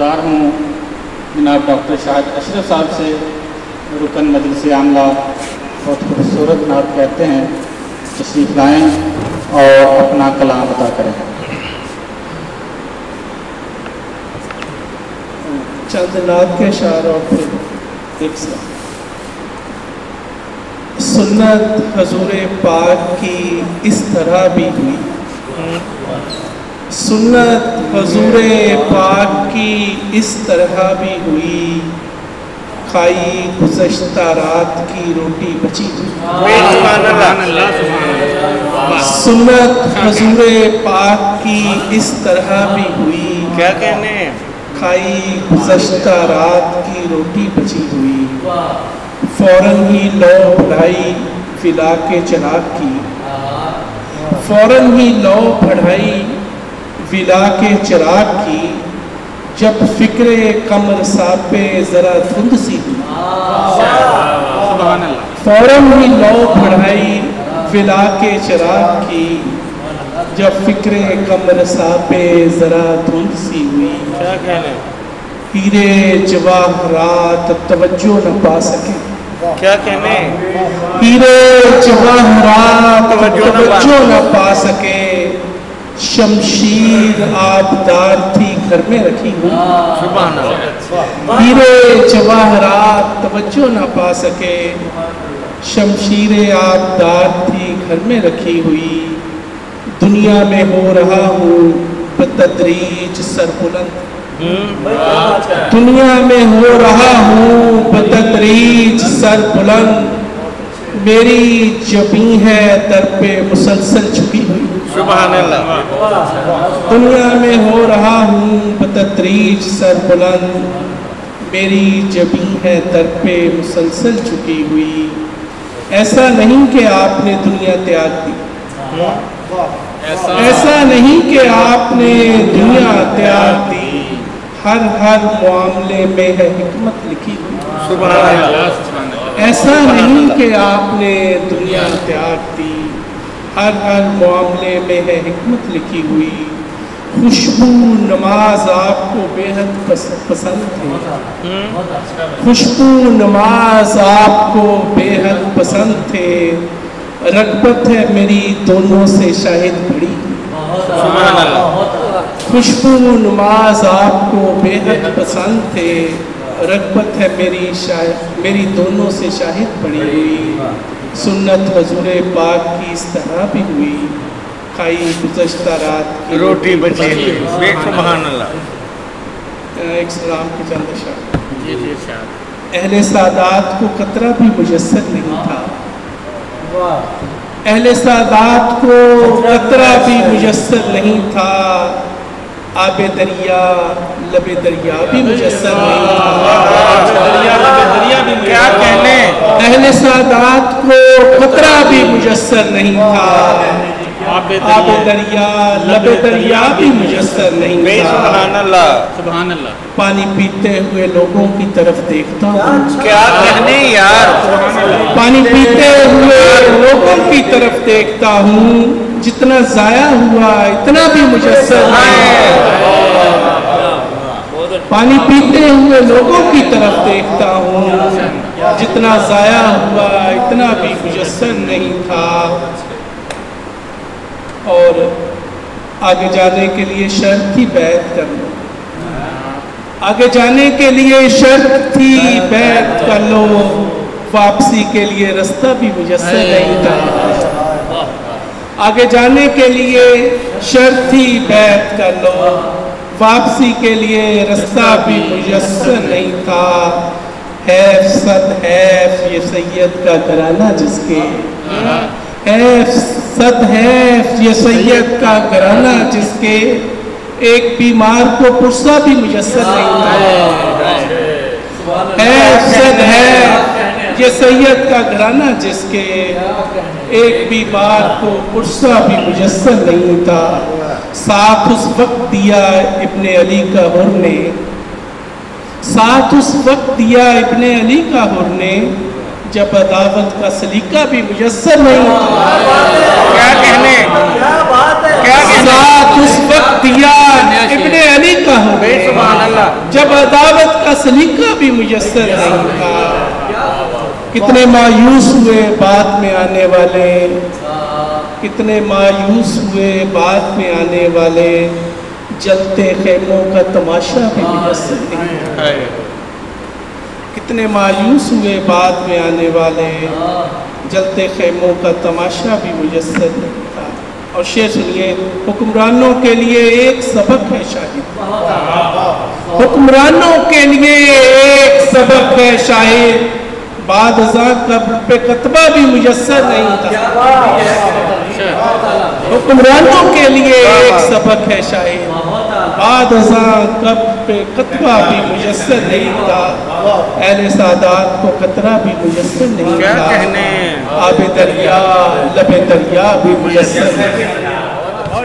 گزار ہوں جناب ڈاکٹر شاہد اشرف صاحب سے، رکن مجلس عاملہ، بہت خوبصورت نعت کہتے ہیں، تشریف لائیں اور اپنا کلام عطا کریں۔ چند نعت کے اشعار اور پھر ایک سلام۔ سنت حضور پاک کی اس طرح بھی ہوئی، سنت حضور پاک کی اس طرح بھی ہوئی، کھائی گزشتہ رات کی روٹی بچی ہوئی۔ سنت حضور پاک کی اس طرح بھی ہوئی، کیا کہنے ہیں، کھائی گزشتہ رات کی روٹی بچی ہوئی، فوراً ہی لو بڑھائی فلا کے چراغ کی، فوراً ہی لو بڑھائی فلا کے چراغ کی، جب فکر قمر صاحب پہ ذرا دھند سی ہوئی، فوراً ہی لو بڑھائی فلا کے چراغ کی، جب فکر قمر صاحب پہ ذرا دھند سی ہوئی، کیا کہنے، ہیرے جواہرات توجہ نہ پا سکے، کیا کہنے، ہیرے جواہرات توجہ نہ پا سکے، شمشیر آبدار تھی گھر میں رکھی ہوئی، سبحان اللہ، ہیرے جواہرات توجہ نہ پا سکے، شمشیر آبدار تھی گھر میں رکھی ہوئی، دنیا میں ہو رہا ہوں بتدریج سر بلند، دنیا میں ہو رہا ہوں بتدریج سر بلند، میری جبیں ہے در پہ مسلسل جھکی ہوئی، سبحان اللہ، دنیا میں ہو رہا ہوں بتدریج سر بلند، میری جبیں ہے در پہ مسلسل جھکی ہوئی، ایسا نہیں کہ آپ نے دنیا تیاگ دی، ایسا نہیں کہ آپ نے دنیا تیاگ دی، ہر معاملے میں ہے حکمت لکھی ہوئی، سبحان اللہ، ایسا نہیں کہ آپ نے دنیا تیاگ دی، ہر معاملے میں ہے حکمت لکھی ہوئی، خوشبو نماز آپ کو بے حد پسند تھے، خوشبو نماز آپ کو بے حد پسند تھے، رغبت ہے میری دونوں سے شاہد بڑی، سبحان اللہ، خوشبو نماز آپ کو بے حد پسند تھے، رغبت ہے میری دونوں سے شاہد بڑی ہوئی، سنت حضور پاک کی اس طرح بھی ہوئی، کھائی گزشتہ رات کی روٹی بچی ہوئی، سبحان اللہ، ایک سلام کی چند اشعار۔ اہل سادات کو قطرہ بھی میسر نہیں تھا، اہل سادات کو قطرہ بھی میسر نہیں تھا، آب دریا لب دریا بھی میسر نہیں تھا، کیا کہنے، اہل سادات کو قطرہ بھی میسر نہیں تھا، آب دریا لب دریا بھی میسر نہیں تھا، سبحان اللہ، سبحان اللہ، پانی پیتے ہوئے لوگوں کی طرف دیکھتا ہوں، کیا کہنے یار، پانی پیتے ہوئے لوگوں کی طرف دیکھتا ہوں، جتنا ضائع ہوا اتنا بھی میسر نہیں، پانی پیتے ہوئے لوگوں کی طرف دیکھتا ہوں، جتنا ضائع ہوا اتنا بھی میسر نہیں تھا، اور آگے جانے کے لیے شرط تھی بیعت کر لو، آگے جانے کے لیے شرط تھی بیعت کر لو، واپسی کے لیے رستہ بھی میسر نہیں تھا، آگے جانے کے لیے شرط تھی بیعت کر لو، واپسی کے لیے رستہ بھی میسر نہیں تھا، حیف صد حیف یہ سید کا گھرانہ جس کے، حیف صد حیف یہ سید کا گھرانہ جس کے، ایک بیمار کو پرسہ بھی میسر نہیں تھا، حیف صد حیف یہ سید کا گھرانہ جس کے، ایک بیمار کو پرسہ بھی میسر نہیں تھا، ساتھ اس وقت دیا ابن علی کا حر نے، ساتھ اس وقت دیا ابن علی کا حر نے، جب عداوت کا سلیقہ بھی میسر نہیں تھا، کیا کہنے، ساتھ اس وقت دیا ابن علی کا نہ ہو بے سبحان اللہ جب عداوت کا سلیقہ بھی میسر نہیں تھا کتنے مایوس ہوئے بعد میں آنے والے کتنے مایوس ہوئے بعد میں آنے والے جلتے خیموں کا تماشا بھی میسر نہیں تھا کتنے مایوس ہوئے بعد میں آنے والے جلتے خیموں کا تماشا بھی میسر نہیں تھا اور شعر سنیے حکمرانوں کے لیے ایک سبق ہے شاہد حکمرانوں کے لیے ایک سبق ہے شاہد بعد ازاں قبر پہ کتبہ بھی میسر نہیں تھا حکمرانوں کے لیے ایک سبق ہے شاہد بعد ازاں قبر پہ کتبہ بھی میسر نہیں تھا اہل سادات کو قطرہ بھی میسر نہیں کیا تھا کہنے آب دریا لب دریا بھی میسر نہیں تھا